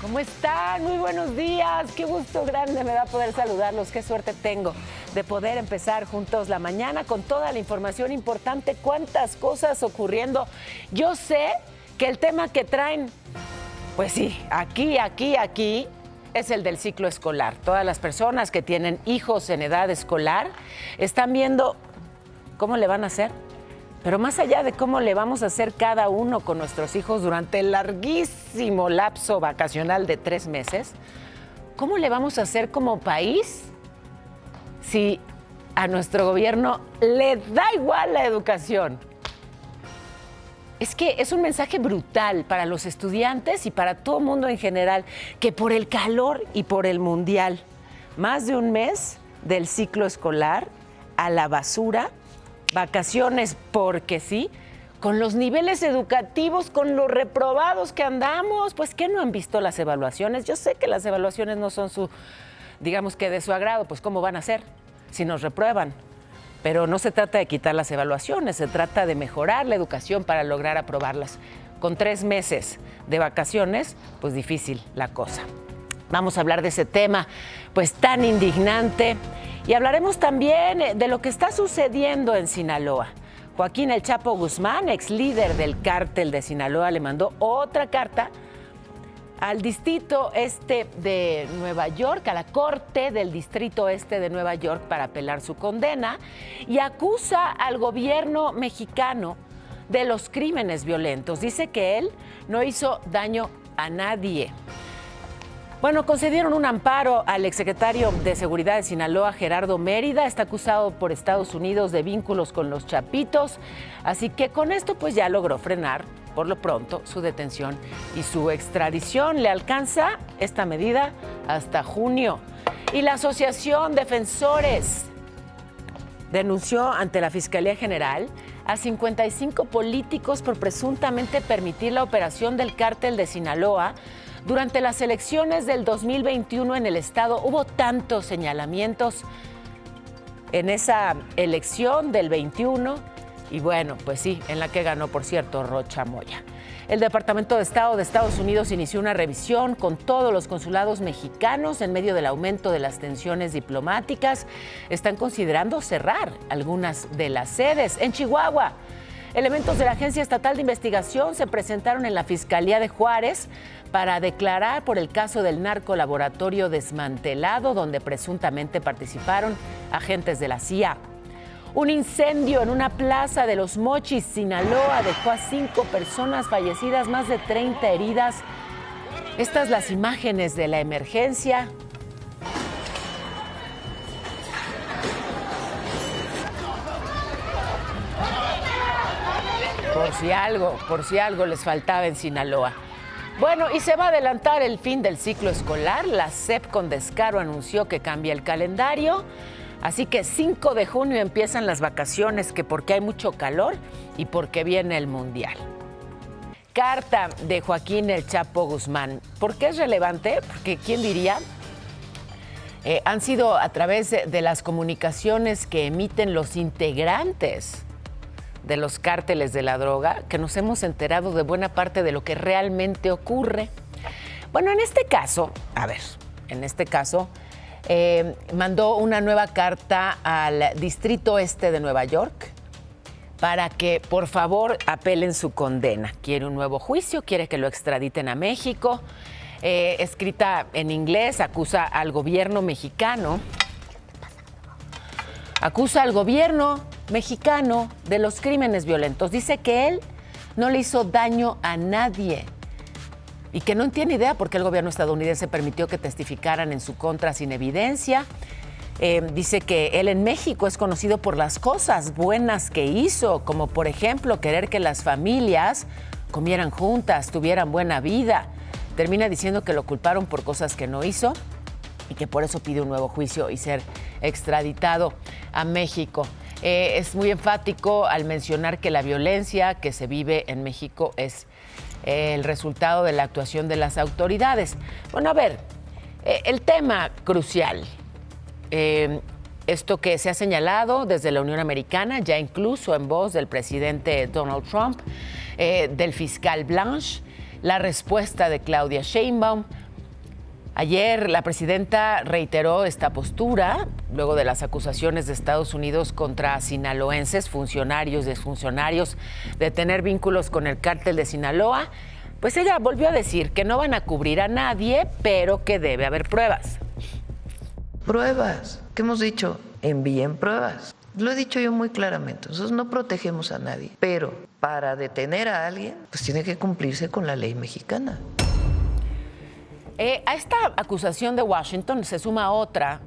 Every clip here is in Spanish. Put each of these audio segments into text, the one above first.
¿Cómo están? Muy buenos días. Qué gusto grande me da poder saludarlos. Qué suerte tengo de poder empezar juntos la mañana con toda la información importante. Cuántas cosas ocurriendo. Yo sé que el tema que traen, pues sí, aquí, es el del ciclo escolar. Todas las personas que tienen hijos en edad escolar están viendo cómo le van a hacer. Pero más allá de cómo le vamos a hacer cada uno con nuestros hijos durante el larguísimo lapso vacacional de 3 meses, ¿cómo le vamos a hacer como país si a nuestro gobierno le da igual la educación? Es que es un mensaje brutal para los estudiantes y para todo el mundo en general, que por el calor y por el mundial, más de un mes del ciclo escolar a la basura. Vacaciones porque sí, con los niveles educativos, con los reprobados que andamos, pues ¿qué no han visto las evaluaciones? Yo sé que las evaluaciones no son digamos que de su agrado, pues ¿cómo van a ser si nos reprueban? Pero no se trata de quitar las evaluaciones, se trata de mejorar la educación para lograr aprobarlas. Con 3 meses de vacaciones, pues difícil la cosa. Vamos a hablar de ese tema, pues tan indignante. Y hablaremos también de lo que está sucediendo en Sinaloa. Joaquín El Chapo Guzmán, ex líder del cártel de Sinaloa, le mandó otra carta al Distrito Este de Nueva York, a la Corte del Distrito Este de Nueva York para apelar su condena y acusa al gobierno mexicano de los crímenes violentos. Dice que él no hizo daño a nadie. Bueno, concedieron un amparo al exsecretario de Seguridad de Sinaloa, Gerardo Mérida. Está acusado por Estados Unidos de vínculos con los Chapitos. Así que con esto pues ya logró frenar, por lo pronto, su detención y su extradición. Le alcanza esta medida hasta junio. Y la Asociación Defensores denunció ante la Fiscalía General a 55 políticos por presuntamente permitir la operación del cártel de Sinaloa. Durante las elecciones del 2021 en el estado hubo tantos señalamientos en esa elección del 21 y bueno, pues sí, en la que ganó, por cierto, Rocha Moya. El Departamento de Estado de Estados Unidos inició una revisión con todos los consulados mexicanos en medio del aumento de las tensiones diplomáticas. Están considerando cerrar algunas de las sedes. En Chihuahua, elementos de la Agencia Estatal de Investigación se presentaron en la Fiscalía de Juárez para declarar por el caso del narcolaboratorio desmantelado, donde presuntamente participaron agentes de la CIA. Un incendio en una plaza de Los Mochis, Sinaloa, dejó a 5 personas fallecidas, más de 30 heridas. Estas las imágenes de la emergencia. Por si algo les faltaba en Sinaloa. Bueno, y se va a adelantar el fin del ciclo escolar. La SEP con descaro anunció que cambia el calendario. Así que 5 de junio empiezan las vacaciones, que porque hay mucho calor y porque viene el Mundial. Carta de Joaquín El Chapo Guzmán. ¿Por qué es relevante? Porque, ¿quién diría? Han sido a través de las comunicaciones que emiten los integrantes de los cárteles de la droga que nos hemos enterado de buena parte de lo que realmente ocurre. Bueno, en este caso, mandó una nueva carta al Distrito Este de Nueva York para que, por favor, apelen su condena. Quiere un nuevo juicio, quiere que lo extraditen a México. Escrita en inglés, acusa al gobierno mexicano de los crímenes violentos. Dice que él no le hizo daño a nadie y que no tiene idea por qué el gobierno estadounidense permitió que testificaran en su contra sin evidencia. Dice que él en México es conocido por las cosas buenas que hizo, como por ejemplo querer que las familias comieran juntas, tuvieran buena vida. Termina diciendo que lo culparon por cosas que no hizo y que por eso pide un nuevo juicio y ser extraditado a México. Es muy enfático al mencionar que la violencia que se vive en México es el resultado de la actuación de las autoridades. Bueno, a ver, el tema crucial, esto que se ha señalado desde la Unión Americana, ya incluso en voz del presidente Donald Trump, del fiscal Blanche, la respuesta de Claudia Sheinbaum, Ayer la presidenta reiteró esta postura luego de las acusaciones de Estados Unidos contra sinaloenses, funcionarios, exfuncionarios, de tener vínculos con el cártel de Sinaloa. Pues ella volvió a decir que no van a cubrir a nadie, pero que debe haber pruebas. Pruebas. ¿Qué hemos dicho? Envíen pruebas. Lo he dicho yo muy claramente. Nosotros no protegemos a nadie, pero para detener a alguien, pues tiene que cumplirse con la ley mexicana. A esta acusación de Washington se suma otra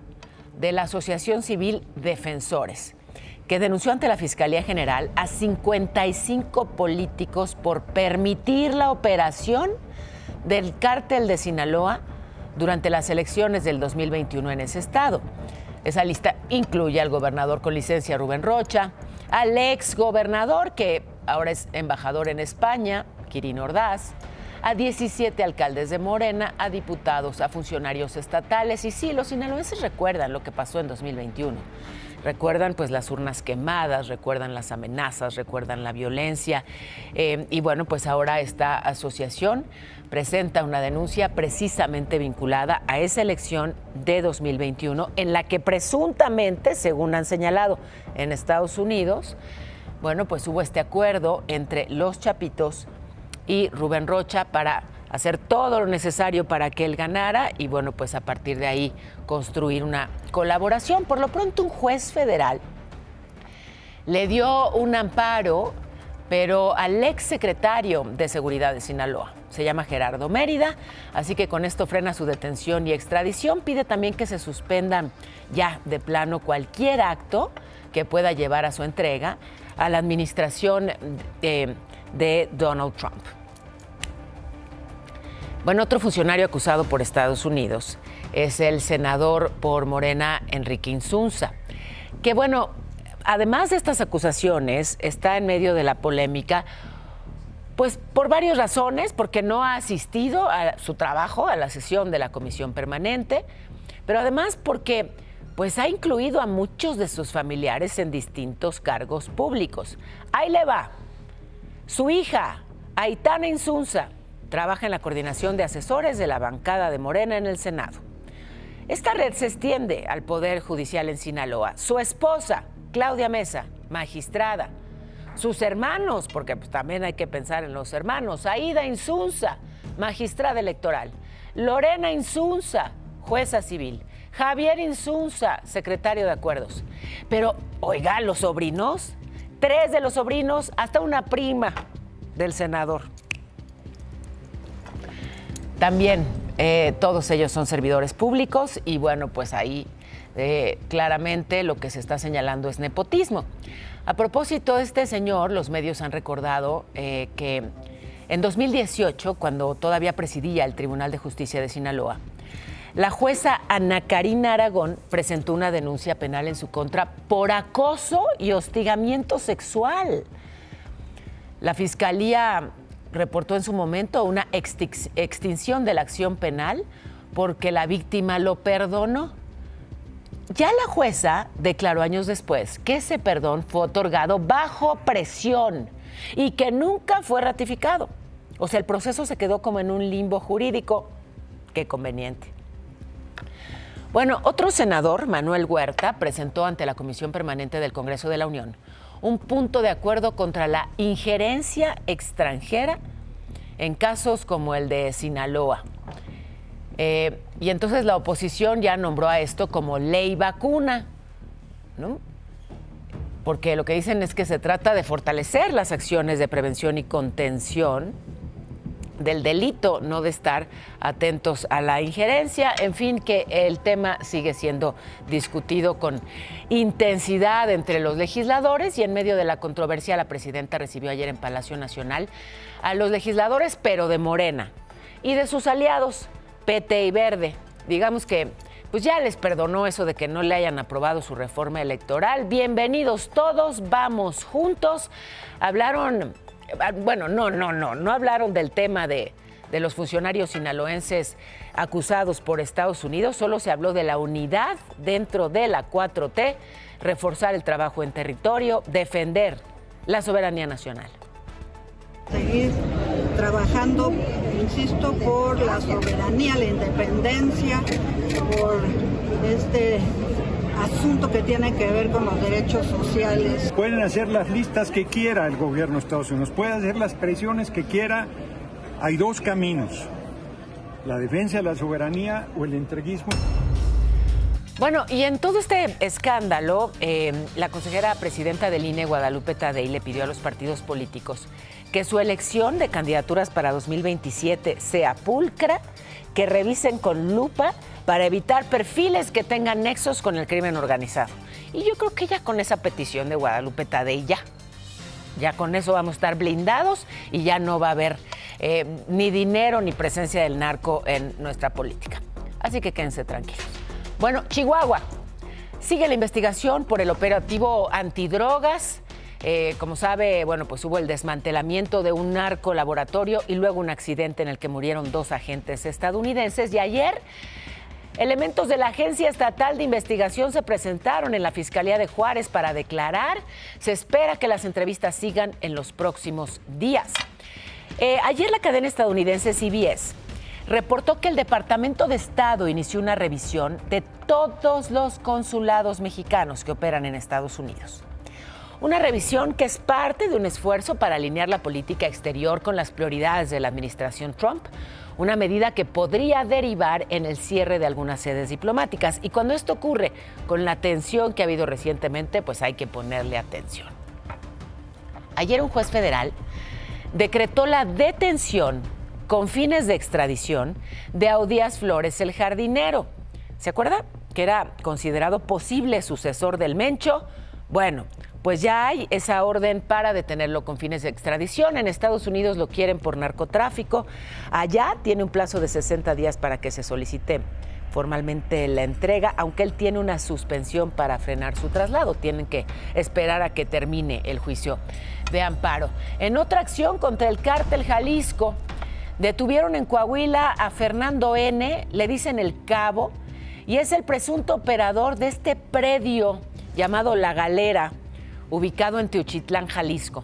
de la Asociación Civil Defensores, que denunció ante la Fiscalía General a 55 políticos por permitir la operación del cártel de Sinaloa durante las elecciones del 2021 en ese estado. Esa lista incluye al gobernador con licencia Rubén Rocha, al ex gobernador que ahora es embajador en España, Quirino Ordaz, a 17 alcaldes de Morena, a diputados, a funcionarios estatales. Y sí, los sinaloenses recuerdan lo que pasó en 2021. Recuerdan pues las urnas quemadas, recuerdan las amenazas, recuerdan la violencia. Y bueno, pues ahora esta asociación presenta una denuncia precisamente vinculada a esa elección de 2021 en la que presuntamente, según han señalado en Estados Unidos, bueno, pues hubo este acuerdo entre los Chapitos y Rubén Rocha para hacer todo lo necesario para que él ganara y bueno, pues a partir de ahí construir una colaboración. Por lo pronto un juez federal le dio un amparo, pero al exsecretario de Seguridad de Sinaloa. Se llama Gerardo Mérida, así que con esto frena su detención y extradición. Pide también que se suspendan ya de plano cualquier acto que pueda llevar a su entrega a la administración de Donald Trump. Bueno, otro funcionario acusado por Estados Unidos es el senador por Morena, Enrique Insunza, que bueno, además de estas acusaciones, está en medio de la polémica, pues por varias razones, porque no ha asistido a su trabajo, a la sesión de la Comisión Permanente, pero además porque pues ha incluido a muchos de sus familiares en distintos cargos públicos. Ahí le va. Su hija, Aitana Insunza, trabaja en la coordinación de asesores de la bancada de Morena en el Senado. Esta red se extiende al Poder Judicial en Sinaloa. Su esposa, Claudia Mesa, magistrada. Sus hermanos, porque pues también hay que pensar en los hermanos. Aida Insunza, magistrada electoral. Lorena Insunza, jueza civil. Javier Insunza, secretario de acuerdos. Pero, oiga, los sobrinos, 3 de los sobrinos, hasta una prima del senador. También todos ellos son servidores públicos y bueno, pues ahí claramente lo que se está señalando es nepotismo. A propósito de este señor, los medios han recordado que en 2018, cuando todavía presidía el Tribunal de Justicia de Sinaloa, la jueza Ana Karina Aragón presentó una denuncia penal en su contra por acoso y hostigamiento sexual. La Fiscalía reportó en su momento una extinción de la acción penal porque la víctima lo perdonó. Ya la jueza declaró años después que ese perdón fue otorgado bajo presión y que nunca fue ratificado. O sea, el proceso se quedó como en un limbo jurídico. Qué conveniente. Bueno, otro senador, Manuel Huerta, presentó ante la Comisión Permanente del Congreso de la Unión un punto de acuerdo contra la injerencia extranjera en casos como el de Sinaloa. Y entonces la oposición ya nombró a esto como ley vacuna, ¿no? Porque lo que dicen es que se trata de fortalecer las acciones de prevención y contención del delito, no de estar atentos a la injerencia. En fin, que el tema sigue siendo discutido con intensidad entre los legisladores y en medio de la controversia la presidenta recibió ayer en Palacio Nacional a los legisladores, pero de Morena y de sus aliados, PT y Verde. Digamos que pues ya les perdonó eso de que no le hayan aprobado su reforma electoral. Bienvenidos todos, vamos juntos. Hablaron... Bueno, no hablaron del tema de los funcionarios sinaloenses acusados por Estados Unidos, solo se habló de la unidad dentro de la 4T, reforzar el trabajo en territorio, defender la soberanía nacional. Seguir trabajando insisto, por la soberanía, la independencia, por este asunto que tiene que ver con los derechos sociales. Pueden hacer las listas que quiera el gobierno de Estados Unidos, puede hacer las presiones que quiera. Hay dos caminos: la defensa de la soberanía o el entreguismo. Bueno, y en todo este escándalo, la consejera presidenta del INE, Guadalupe Tadei, le pidió a los partidos políticos que su elección de candidaturas para 2027 sea pulcra, que revisen con lupa para evitar perfiles que tengan nexos con el crimen organizado. Y yo creo que ya con esa petición de Guadalupe Tadei, ya con eso vamos a estar blindados y ya no va a haber ni dinero ni presencia del narco en nuestra política. Así que quédense tranquilos. Bueno, Chihuahua, sigue la investigación por el operativo antidrogas. Como sabe, bueno, pues hubo el desmantelamiento de un narcolaboratorio y luego un accidente en el que murieron 2 agentes estadounidenses. Y ayer, elementos de la Agencia Estatal de Investigación se presentaron en la Fiscalía de Juárez para declarar. Se espera que las entrevistas sigan en los próximos días. Ayer la cadena estadounidense CBS reportó que el Departamento de Estado inició una revisión de todos los consulados mexicanos que operan en Estados Unidos. Una revisión que es parte de un esfuerzo para alinear la política exterior con las prioridades de la administración Trump, una medida que podría derivar en el cierre de algunas sedes diplomáticas. Y cuando esto ocurre con la tensión que ha habido recientemente, pues hay que ponerle atención. Ayer un juez federal decretó la detención con fines de extradición de Audías Flores, el jardinero. ¿Se acuerda? Que era considerado posible sucesor del Mencho. Bueno, pues ya hay esa orden para detenerlo con fines de extradición. En Estados Unidos lo quieren por narcotráfico. Allá tiene un plazo de 60 días para que se solicite formalmente la entrega, aunque él tiene una suspensión para frenar su traslado. Tienen que esperar a que termine el juicio de amparo. En otra acción contra el cártel Jalisco, detuvieron en Coahuila a Fernando N., le dicen el Cabo, y es el presunto operador de este predio llamado La Galera, ubicado en Teochitlán, Jalisco.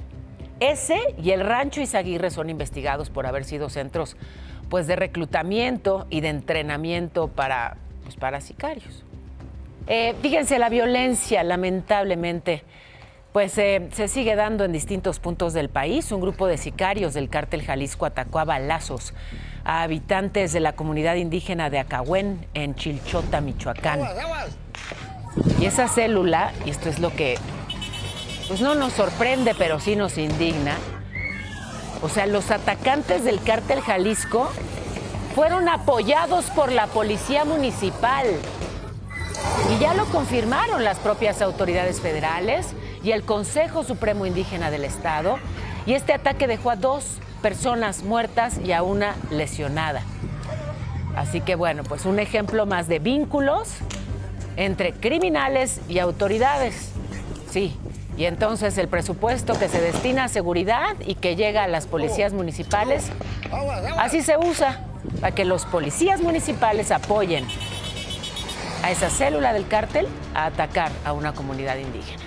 Ese y el Rancho Izaguirre son investigados por haber sido centros pues, de reclutamiento y de entrenamiento para sicarios. Fíjense, la violencia, lamentablemente, pues se sigue dando en distintos puntos del país. Un grupo de sicarios del cártel Jalisco atacó a balazos a habitantes de la comunidad indígena de Acahuén, en Chilchota, Michoacán. Y esa célula, y esto es lo que pues no nos sorprende, pero sí nos indigna, o sea, los atacantes del cártel Jalisco fueron apoyados por la policía municipal. Y ya lo confirmaron las propias autoridades federales y el Consejo Supremo Indígena del Estado. Y este ataque dejó a 2 personas muertas y a 1 lesionada. Así que bueno, pues un ejemplo más de vínculos entre criminales y autoridades. Sí, y entonces el presupuesto que se destina a seguridad y que llega a las policías municipales, así se usa para que los policías municipales apoyen a esa célula del cártel a atacar a una comunidad indígena.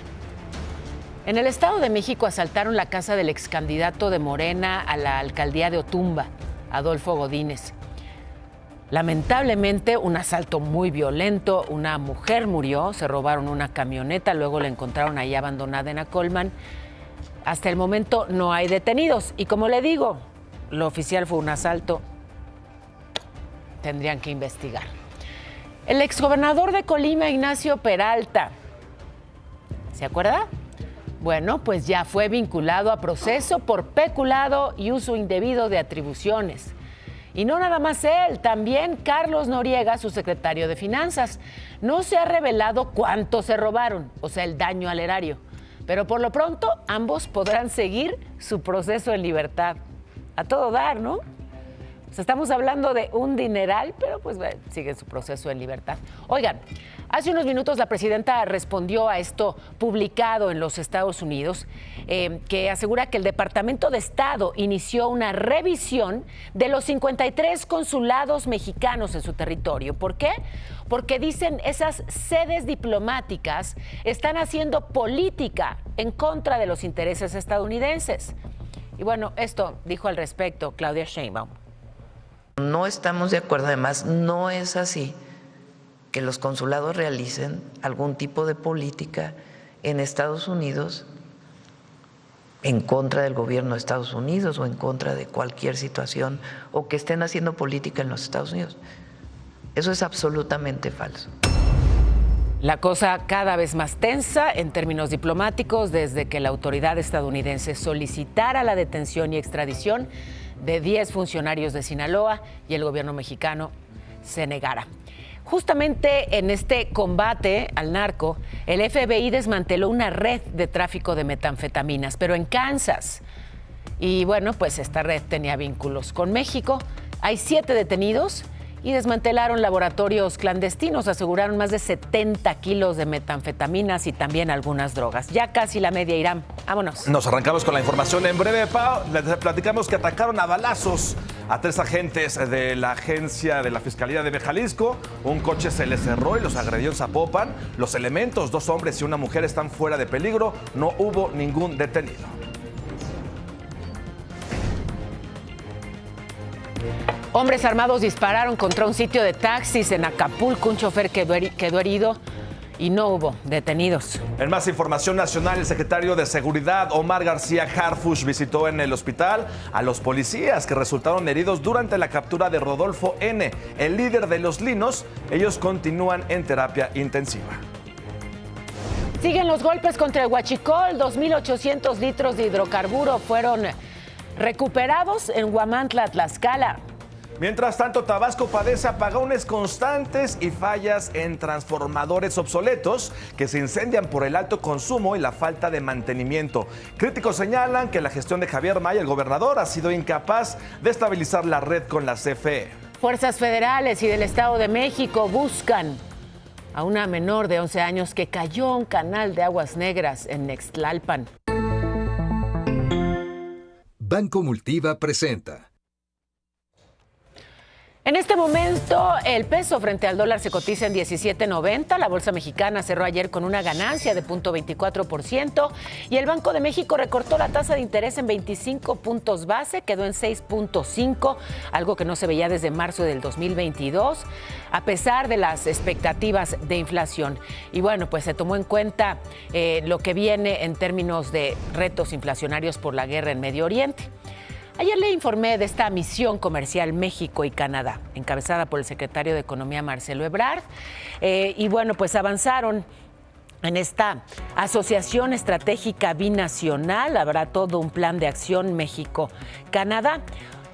En el Estado de México asaltaron la casa del excandidato de Morena a la alcaldía de Otumba, Adolfo Godínez. Lamentablemente, un asalto muy violento, una mujer murió, se robaron una camioneta, luego la encontraron ahí abandonada en Acolman. Hasta el momento no hay detenidos y como le digo, lo oficial fue un asalto, tendrían que investigar. El exgobernador de Colima, Ignacio Peralta, ¿se acuerda? Bueno, pues ya fue vinculado a proceso por peculado y uso indebido de atribuciones. Y no nada más él, también Carlos Noriega, su secretario de Finanzas. No se ha revelado cuánto se robaron, o sea, el daño al erario. Pero por lo pronto, ambos podrán seguir su proceso en libertad. A todo dar, ¿no? Pues estamos hablando de un dineral, pero pues siguen su proceso en libertad. Oigan, hace unos minutos la presidenta respondió a esto publicado en los Estados Unidos, que asegura que el Departamento de Estado inició una revisión de los 53 consulados mexicanos en su territorio. ¿Por qué? Porque dicen esas sedes diplomáticas están haciendo política en contra de los intereses estadounidenses. Y bueno, esto dijo al respecto Claudia Sheinbaum. No estamos de acuerdo, además no es así que los consulados realicen algún tipo de política en Estados Unidos en contra del gobierno de Estados Unidos o en contra de cualquier situación, o que estén haciendo política en los Estados Unidos. Eso es absolutamente falso. La cosa cada vez más tensa en términos diplomáticos desde que la autoridad estadounidense solicitara la detención y extradición de 10 funcionarios de Sinaloa y el gobierno mexicano se negara. Justamente en este combate al narco, el FBI desmanteló una red de tráfico de metanfetaminas, pero en Kansas. Y bueno, pues esta red tenía vínculos con México. Hay 7 detenidos y desmantelaron laboratorios clandestinos, aseguraron más de 70 kilos de metanfetaminas y también algunas drogas. Ya casi la media, Irán. Vámonos. Nos arrancamos con la información en breve, Pau. Les platicamos que atacaron a balazos a 3 agentes de la agencia de la Fiscalía de Jalisco. Un coche se les cerró y los agredió en Zapopan. Los elementos, 2 hombres y una mujer, están fuera de peligro. No hubo ningún detenido. Hombres armados dispararon contra un sitio de taxis en Acapulco. Un chofer quedó herido y no hubo detenidos. En más información nacional, el secretario de Seguridad, Omar García Harfuch, visitó en el hospital a los policías que resultaron heridos durante la captura de Rodolfo N., el líder de los Linos. Ellos continúan en terapia intensiva. Siguen los golpes contra el huachicol. 2.800 litros de hidrocarburo fueron recuperados en Huamantla, Tlaxcala. Mientras tanto, Tabasco padece apagones constantes y fallas en transformadores obsoletos que se incendian por el alto consumo y la falta de mantenimiento. Críticos señalan que la gestión de Javier May, el gobernador, ha sido incapaz de estabilizar la red con la CFE. Fuerzas federales y del Estado de México buscan a una menor de 11 años que cayó a un canal de aguas negras en Nextlalpan. Banco Multiva presenta. En este momento, el peso frente al dólar se cotiza en 17.90. La bolsa mexicana cerró ayer con una ganancia de 0.24% y el Banco de México recortó la tasa de interés en 25 puntos base, quedó en 6.5, algo que no se veía desde marzo del 2022, a pesar de las expectativas de inflación. Y bueno, pues se tomó en cuenta lo que viene en términos de retos inflacionarios por la guerra en Medio Oriente. Ayer le informé de esta misión comercial México y Canadá, encabezada por el secretario de Economía, Marcelo Ebrard. Y bueno, pues avanzaron en esta asociación estratégica binacional. Habrá todo un plan de acción México-Canadá.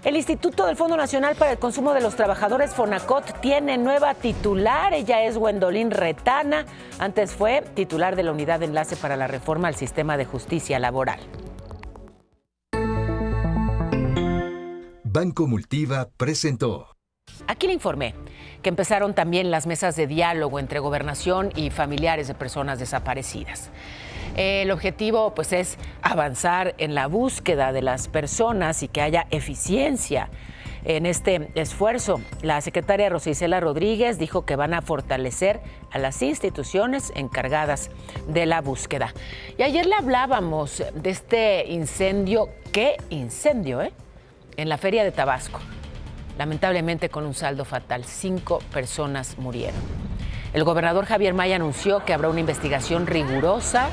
El Instituto del Fondo Nacional para el Consumo de los Trabajadores, Fonacot, tiene nueva titular. Ella es Gwendolyn Retana. Antes fue titular de la Unidad de Enlace para la Reforma al Sistema de Justicia Laboral. Banco Multiva presentó. Aquí le informé que empezaron también las mesas de diálogo entre Gobernación y familiares de personas desaparecidas. El objetivo, pues, es avanzar en la búsqueda de las personas y que haya eficiencia en este esfuerzo. La secretaria Rosa Isela Rodríguez dijo que van a fortalecer a las instituciones encargadas de la búsqueda. Y ayer le hablábamos de este incendio. ¿Qué incendio, en la Feria de Tabasco? Lamentablemente con un saldo fatal, 5 personas murieron. El gobernador Javier May anunció que habrá una investigación rigurosa,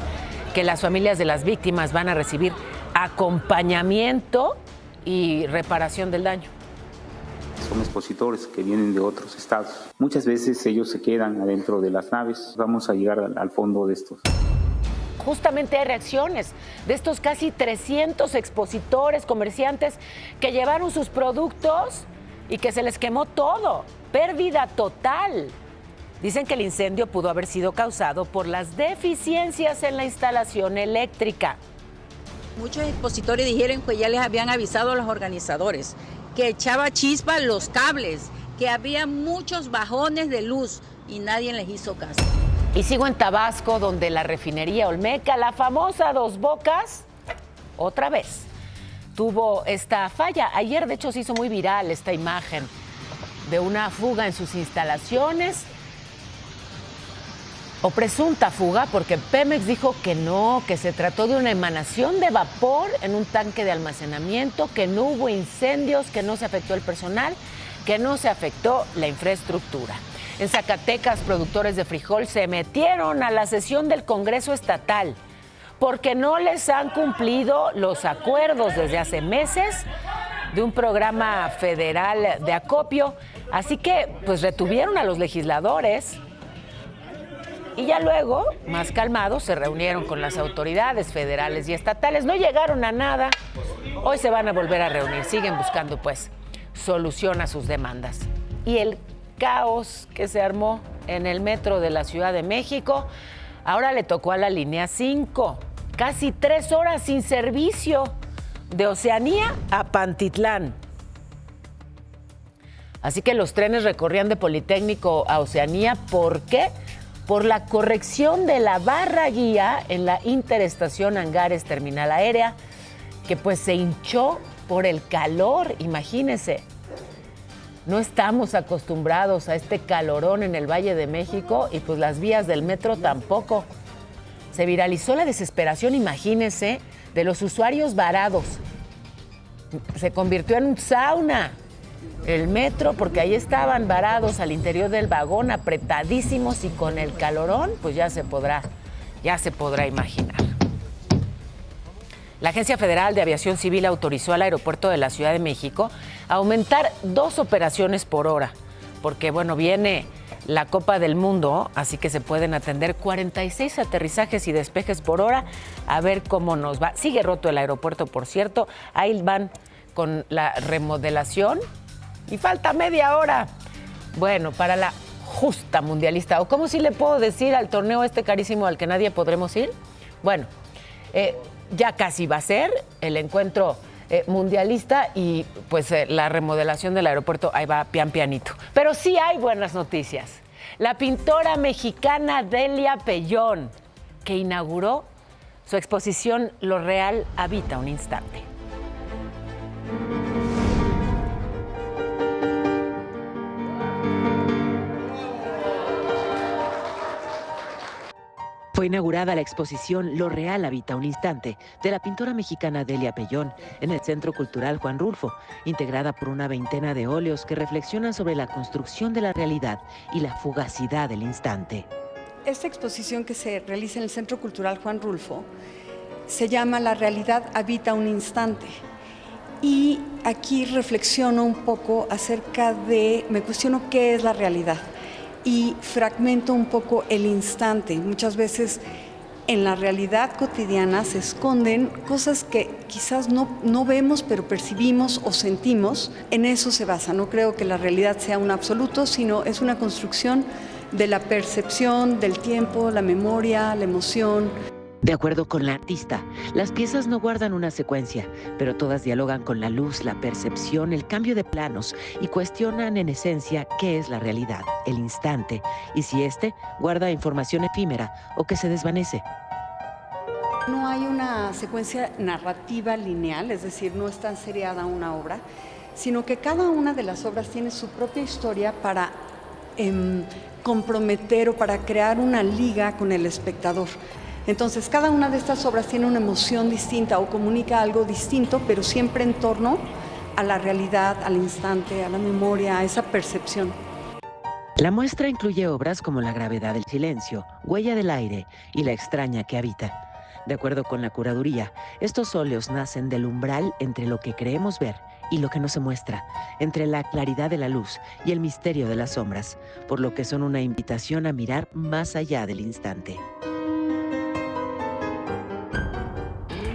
que las familias de las víctimas van a recibir acompañamiento y reparación del daño. Son expositores que vienen de otros estados. Muchas veces ellos se quedan adentro de las naves. Vamos a llegar al fondo de estos. Justamente hay reacciones de estos casi 300 expositores, comerciantes que llevaron sus productos y que se les quemó todo. Pérdida total. Dicen que el incendio pudo haber sido causado por las deficiencias en la instalación eléctrica. Muchos expositores dijeron que ya les habían avisado a los organizadores que echaba chispa los cables, que había muchos bajones de luz y nadie les hizo caso. Y sigo en Tabasco, donde la refinería Olmeca, la famosa Dos Bocas, otra vez tuvo esta falla. Ayer, de hecho, se hizo muy viral esta imagen de una fuga en sus instalaciones, o presunta fuga, porque Pemex dijo que no, que se trató de una emanación de vapor en un tanque de almacenamiento, que no hubo incendios, que no se afectó el personal. que no se afectó la infraestructura. En Zacatecas, productores de frijol se metieron a la sesión del Congreso Estatal porque no les han cumplido los acuerdos desde hace meses de un programa federal de acopio. Así que, pues, retuvieron a los legisladores y ya luego, más calmados, se reunieron con las autoridades federales y estatales. No llegaron a nada. Hoy se van a volver a reunir. Siguen buscando, pues, solución a sus demandas. Y el caos que se armó en el metro de la Ciudad de México ahora le tocó a la línea 5. Casi 3 horas sin servicio de Oceanía a Pantitlán. Así que los trenes recorrían de Politécnico a Oceanía. ¿Por qué? Por la corrección de la barra guía en la Interestación Angares Terminal Aérea, que pues se hinchó por el calor, imagínense. No estamos acostumbrados a este calorón en el Valle de México y pues las vías del metro tampoco. Se viralizó la desesperación, imagínense, de los usuarios varados. Se convirtió en un sauna el metro porque ahí estaban varados al interior del vagón, apretadísimos, y con el calorón pues ya se podrá imaginar. La Agencia Federal de Aviación Civil autorizó al aeropuerto de la Ciudad de México a aumentar 2 operaciones por hora, porque bueno, viene la Copa del Mundo, así que se pueden atender 46 aterrizajes y despejes por hora. A ver cómo nos va. Sigue roto el aeropuerto, por cierto. Ahí van con la remodelación y falta media hora. Bueno, para la justa mundialista, o como si le puedo decir al torneo este carísimo al que nadie podremos ir. Bueno, ya casi va a ser el encuentro mundialista y pues la remodelación del aeropuerto ahí va pian pianito. Pero sí hay buenas noticias. La pintora mexicana Delia Pellón, que inauguró su exposición Lo Real Habita un Instante. Fue inaugurada la exposición Lo Real Habita un Instante de la pintora mexicana Delia Pellón en el Centro Cultural Juan Rulfo, integrada por una veintena de óleos que reflexionan sobre la construcción de la realidad y la fugacidad del instante. Esta exposición que se realiza en el Centro Cultural Juan Rulfo se llama La Realidad Habita un Instante. Y aquí reflexiono un poco me cuestiono qué es la realidad. Y fragmento un poco el instante. Muchas veces en la realidad cotidiana se esconden cosas que quizás no vemos, pero percibimos o sentimos. En eso se basa. No creo que la realidad sea un absoluto, sino es una construcción de la percepción del tiempo, la memoria, la emoción. De acuerdo con la artista, las piezas no guardan una secuencia, pero todas dialogan con la luz, la percepción, el cambio de planos y cuestionan en esencia qué es la realidad, el instante, y si éste guarda información efímera o que se desvanece. No hay una secuencia narrativa lineal, es decir, no está seriada una obra, sino que cada una de las obras tiene su propia historia para comprometer o para crear una liga con el espectador. Entonces, cada una de estas obras tiene una emoción distinta o comunica algo distinto, pero siempre en torno a la realidad, al instante, a la memoria, a esa percepción. La muestra incluye obras como La gravedad del silencio, Huella del aire y La extraña que habita. De acuerdo con la curaduría, estos óleos nacen del umbral entre lo que creemos ver y lo que no se muestra, entre la claridad de la luz y el misterio de las sombras, por lo que son una invitación a mirar más allá del instante.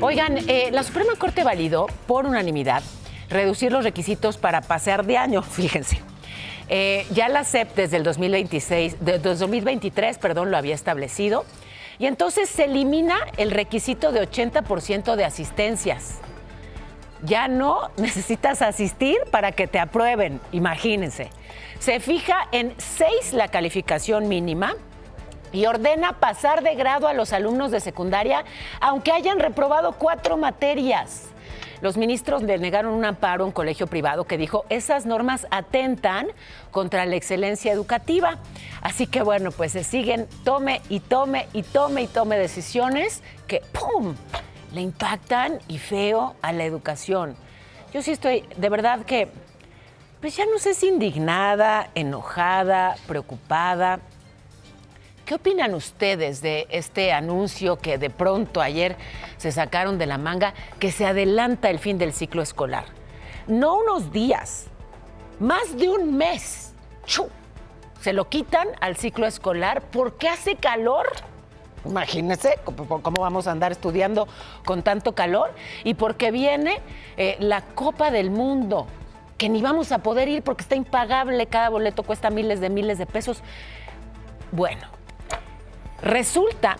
Oigan, la Suprema Corte validó por unanimidad reducir los requisitos para pasar de año, fíjense. Ya la SEP desde el 2023 lo había establecido, y entonces se elimina el requisito de 80% de asistencias. Ya no necesitas asistir para que te aprueben, imagínense. Se fija en 6 la calificación mínima y ordena pasar de grado a los alumnos de secundaria, aunque hayan reprobado 4 materias. Los ministros le negaron un amparo a un colegio privado que dijo esas normas atentan contra la excelencia educativa. Así que bueno, pues se siguen tome decisiones que ¡pum!, le impactan y feo a la educación. Yo sí estoy, de verdad que pues ya no sé si indignada, enojada, preocupada. ¿Qué opinan ustedes de este anuncio que de pronto ayer se sacaron de la manga, que se adelanta el fin del ciclo escolar? No unos días, más de un mes. ¡Chu! Se lo quitan al ciclo escolar porque hace calor. Imagínense cómo vamos a andar estudiando con tanto calor. Y porque viene la Copa del Mundo, que ni vamos a poder ir porque está impagable, cada boleto cuesta miles de pesos. Bueno, resulta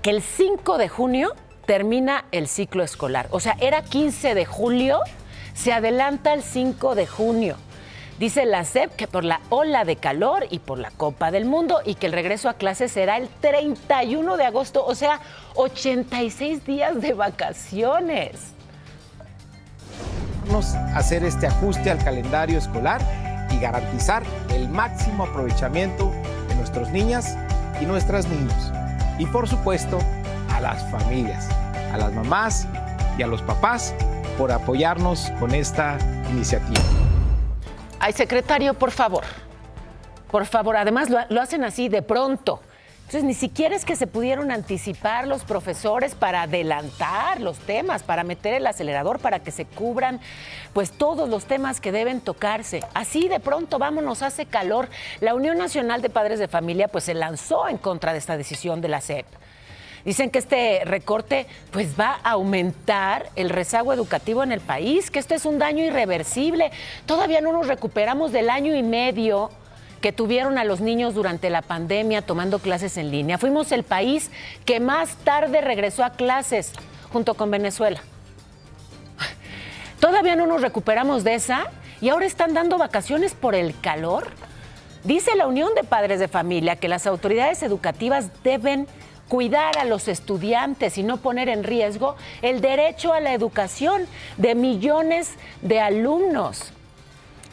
que el 5 de junio termina el ciclo escolar. O sea, era 15 de julio, se adelanta el 5 de junio. Dice la SEP que por la ola de calor y por la Copa del Mundo y que el regreso a clases será el 31 de agosto, o sea, 86 días de vacaciones. Vamos a hacer este ajuste al calendario escolar y garantizar el máximo aprovechamiento de nuestras niñas y nuestros niños. Y por supuesto, a las familias, a las mamás y a los papás por apoyarnos con esta iniciativa. Ay, secretario, por favor, además lo hacen así de pronto. Entonces, ni siquiera es que se pudieron anticipar los profesores para adelantar los temas, para meter el acelerador, para que se cubran pues todos los temas que deben tocarse. Así de pronto, vámonos, hace calor. La Unión Nacional de Padres de Familia pues se lanzó en contra de esta decisión de la SEP. Dicen que este recorte pues va a aumentar el rezago educativo en el país, que esto es un daño irreversible. Todavía no nos recuperamos del año y medio que tuvieron a los niños durante la pandemia tomando clases en línea. Fuimos el país que más tarde regresó a clases, junto con Venezuela. Todavía no nos recuperamos de esa y ahora están dando vacaciones por el calor. Dice la Unión de Padres de Familia que las autoridades educativas deben cuidar a los estudiantes y no poner en riesgo el derecho a la educación de millones de alumnos.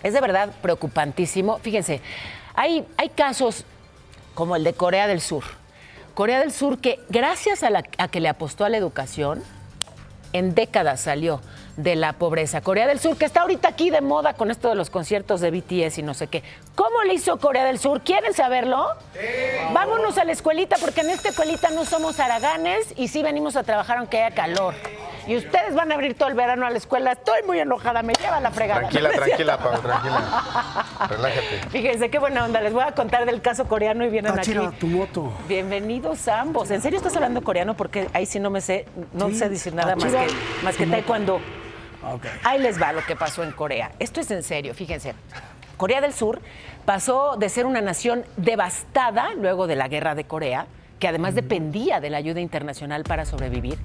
Es de verdad preocupantísimo. Fíjense, hay casos como el de Corea del Sur. Corea del Sur que gracias a que le apostó a la educación, en décadas salió de la pobreza. Corea del Sur, que está ahorita aquí de moda con esto de los conciertos de BTS y no sé qué. ¿Cómo le hizo Corea del Sur? ¿Quieren saberlo? Sí. Vámonos a la escuelita, porque en esta escuelita no somos haraganes y sí venimos a trabajar aunque haya calor. Y ustedes van a abrir todo el verano a la escuela. Estoy muy enojada, me lleva la fregada. Tranquila, Pau, tranquila. Relájate. Fíjense qué buena onda. Les voy a contar del caso coreano y vienen Táchira, aquí. tu moto. Bienvenidos ambos. ¿En serio estás hablando coreano? Porque ahí sí no sé decir nada más que taekwondo. Okay. Ahí les va lo que pasó en Corea. Esto es en serio, fíjense. Corea del Sur pasó de ser una nación devastada luego de la guerra de Corea, que además dependía de la ayuda internacional para sobrevivir,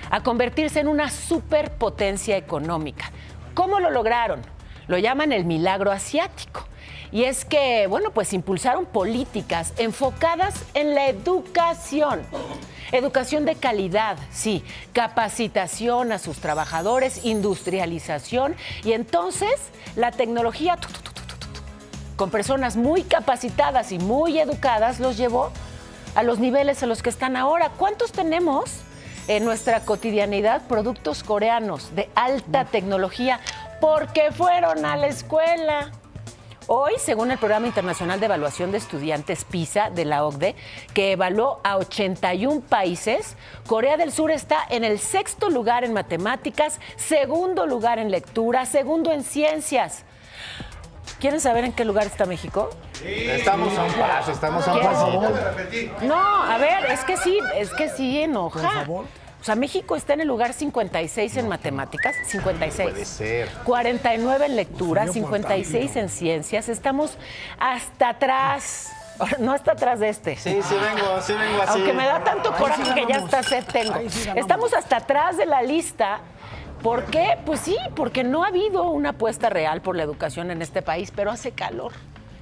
a convertirse en una superpotencia económica. ¿Cómo lo lograron? Lo llaman el milagro asiático. Y es que, bueno, pues impulsaron políticas enfocadas en la educación. Educación de calidad, sí, capacitación a sus trabajadores, industrialización y entonces la tecnología con personas muy capacitadas y muy educadas los llevó a los niveles a los que están ahora. ¿Cuántos tenemos en nuestra cotidianidad productos coreanos de alta tecnología porque fueron a la escuela? Hoy, según el Programa Internacional de Evaluación de Estudiantes PISA de la OCDE, que evaluó a 81 países, Corea del Sur está en el 6º lugar en matemáticas, 2º lugar en lectura, 2º en ciencias. ¿Quieren saber en qué lugar está México? Sí. Estamos a un paso, No, a ver, es que sí enoja. Por favor. O sea, México está en el lugar 56 en matemáticas, 56. Puede ser. 49 en lectura, 56 en ciencias. Estamos hasta atrás. No hasta atrás de este. Sí vengo así. Aunque me da tanto coraje que ya hasta sed tengo. Estamos hasta atrás de la lista. ¿Por qué? Pues sí, porque no ha habido una apuesta real por la educación en este país, pero hace calor.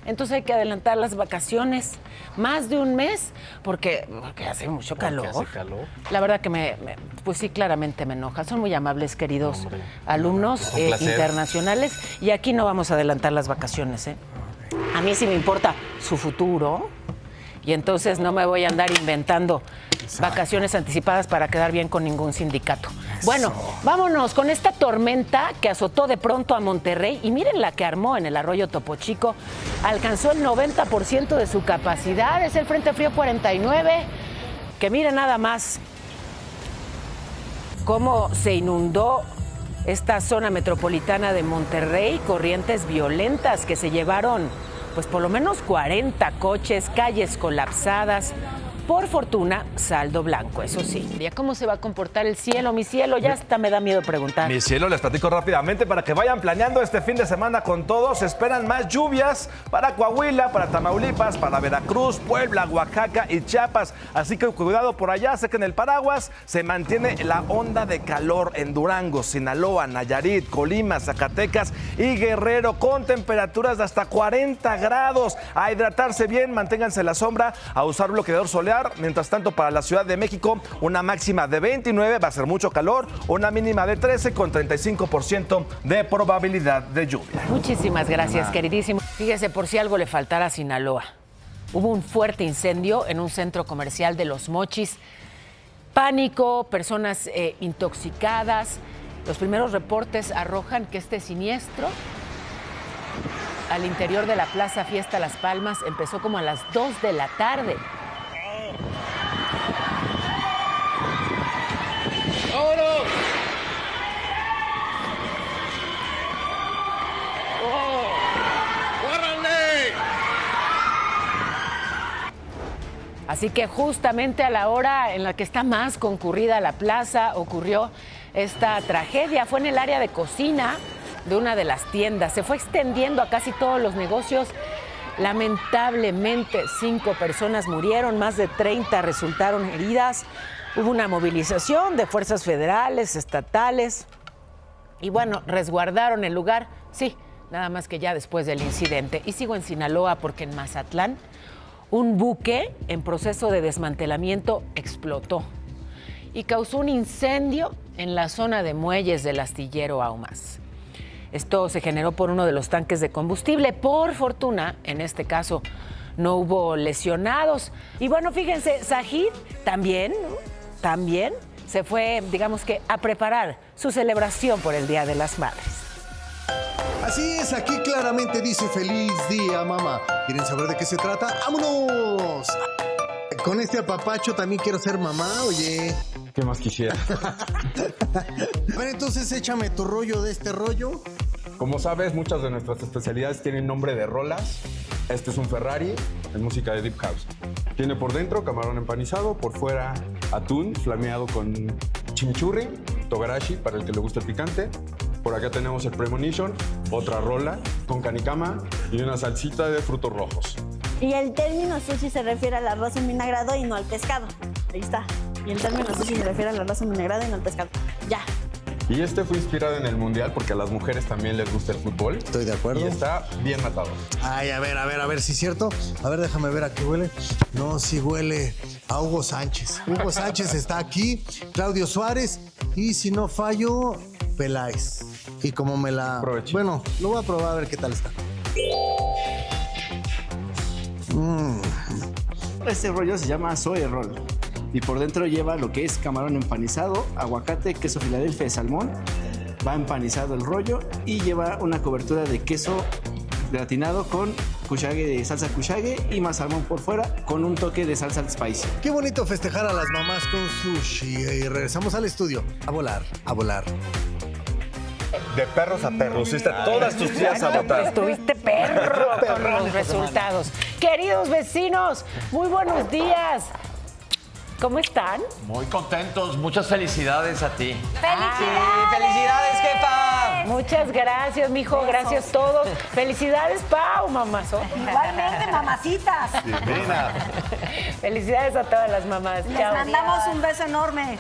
Entonces hay que adelantar las vacaciones más de un mes porque hace mucho calor. Hace calor. La verdad que pues sí, claramente me enoja. Son muy amables, queridos alumnos internacionales. Y aquí no vamos a adelantar las vacaciones, ¿eh? A mí sí me importa su futuro Y entonces no me voy a andar inventando vacaciones anticipadas para quedar bien con ningún sindicato. Bueno, vámonos con esta tormenta que azotó de pronto a Monterrey y miren la que armó en el arroyo Topo Chico. Alcanzó el 90% de su capacidad, es el Frente Frío 49, que miren nada más cómo se inundó esta zona metropolitana de Monterrey, corrientes violentas que se llevaron pues por lo menos 40 coches, calles colapsadas. Por fortuna, saldo blanco, eso sí. ¿Cómo se va a comportar el cielo? Mi cielo, ya hasta me da miedo preguntar. Mi cielo, les platico rápidamente para que vayan planeando este fin de semana con todos. Se esperan más lluvias para Coahuila, para Tamaulipas, para Veracruz, Puebla, Oaxaca y Chiapas. Así que cuidado por allá, sequen el paraguas. Se mantiene la onda de calor en Durango, Sinaloa, Nayarit, Colima, Zacatecas y Guerrero, con temperaturas de hasta 40 grados. A hidratarse bien, manténganse en la sombra, a usar bloqueador solar. Mientras tanto, para la Ciudad de México, una máxima de 29, va a ser mucho calor, una mínima de 13 con 35% de probabilidad de lluvia. Muchísimas gracias, queridísimo. Fíjese, por si algo le faltara a Sinaloa. Hubo un fuerte incendio en un centro comercial de Los Mochis. Pánico, personas intoxicadas. Los primeros reportes arrojan que este siniestro al interior de la Plaza Fiesta Las Palmas empezó como a las 2 de la tarde. ¡Vámonos! Así que justamente a la hora en la que está más concurrida la plaza ocurrió esta tragedia. Fue en el área de cocina de una de las tiendas. Se fue extendiendo a casi todos los negocios. Lamentablemente, 5 personas murieron, más de 30 resultaron heridas. Hubo una movilización de fuerzas federales, estatales, y bueno, resguardaron el lugar, sí, nada más que ya después del incidente. Y sigo en Sinaloa porque en Mazatlán un buque en proceso de desmantelamiento explotó y causó un incendio en la zona de muelles del astillero Aumas. Esto se generó por uno de los tanques de combustible. Por fortuna, en este caso, no hubo lesionados. Y bueno, fíjense, Sajid también se fue, digamos que, a preparar su celebración por el Día de las Madres. Así es, aquí claramente dice feliz día, mamá. ¿Quieren saber de qué se trata? ¡Vámonos! Con este apapacho también quiero ser mamá, oye. ¿Qué más quisiera? A ver, entonces échame tu rollo de este rollo. Como sabes, muchas de nuestras especialidades tienen nombre de rolas. Este es un Ferrari, es música de Deep House. Tiene por dentro camarón empanizado, por fuera atún flameado con chimichurri, togarashi para el que le gusta el picante. Por acá tenemos el Premonition, otra rola con canicama y una salsita de frutos rojos. Y el término sushi se refiere al arroz envinagrado y no al pescado. Ahí está. Y el término sushi se refiere al arroz envinagrado y no al pescado. Ya. Y este fue inspirado en el Mundial porque a las mujeres también les gusta el fútbol. Estoy de acuerdo. Y está bien matado. Ay, a ver, si es cierto. A ver, déjame ver a qué huele. No, sí huele a Hugo Sánchez. Hugo Sánchez está aquí, Claudio Suárez y si no fallo, Peláez. Y como me la... Aproveche. Bueno, lo voy a probar a ver qué tal está. Este rollo se llama Zoe Roll y por dentro lleva lo que es camarón empanizado, aguacate, queso Filadelfia y salmón. Va empanizado el rollo y lleva una cobertura de queso gratinado con kushage de salsa kushage y más salmón por fuera con un toque de salsa spicy. Qué bonito festejar a las mamás con sushi. Y regresamos al estudio. A volar, a volar. De perros a perros. Pusiste todas tus tías a votar. Estuviste perro con los resultados. Queridos vecinos, muy buenos días. ¿Cómo están? Muy contentos, muchas felicidades a ti. ¡Felicidades! ¡Felicidades, jefa! Muchas gracias, mijo, gracias a todos. Felicidades, Pau, mamazón. Igualmente, mamacitas. Divina. Felicidades a todas las mamás. Les Chao. mandamos un beso enorme.